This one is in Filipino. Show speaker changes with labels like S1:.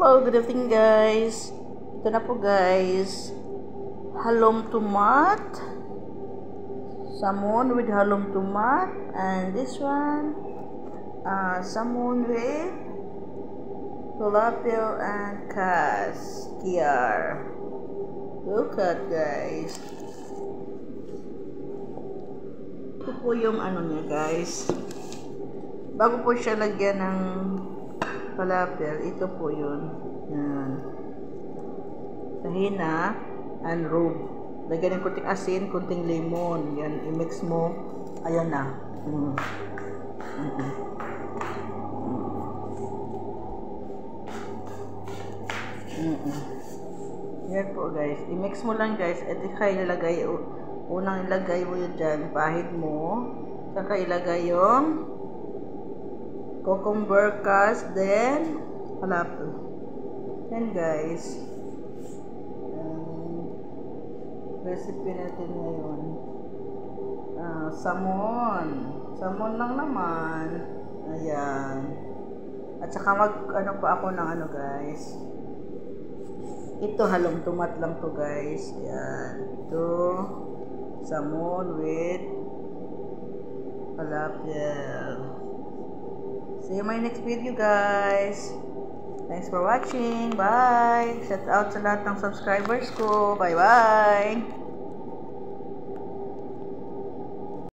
S1: Hello, good evening guys. Ito na po guys. Halong tomat. Salmon with halong tomat. And this one, salmon with tilapia and caviar. Look at guys. Ito po yung ano niya guys. Bago po siya lagyan ng falafel, ito po yun. Yan. Tahina and rub. Lagyan ng kunting asin, kunting lemon. Yan, i-mix mo. Ayan na. Yan po guys. I-mix mo lang guys. At kayo ilagay, unang ilagay mo yun dyan. Pahid mo. Saka ilagay yung cucumber cast, then falafel. Yan guys. Recipe natin ngayon. Salmon. Salmon lang naman. Ayan. At saka ano pa ako ng ano guys. Ito halong tomat lang to guys. Ayan. Ito salmon with falafel. See you in my next video guys. Thanks for watching. Bye. Shout out sa lahat ng subscribers ko. Bye bye.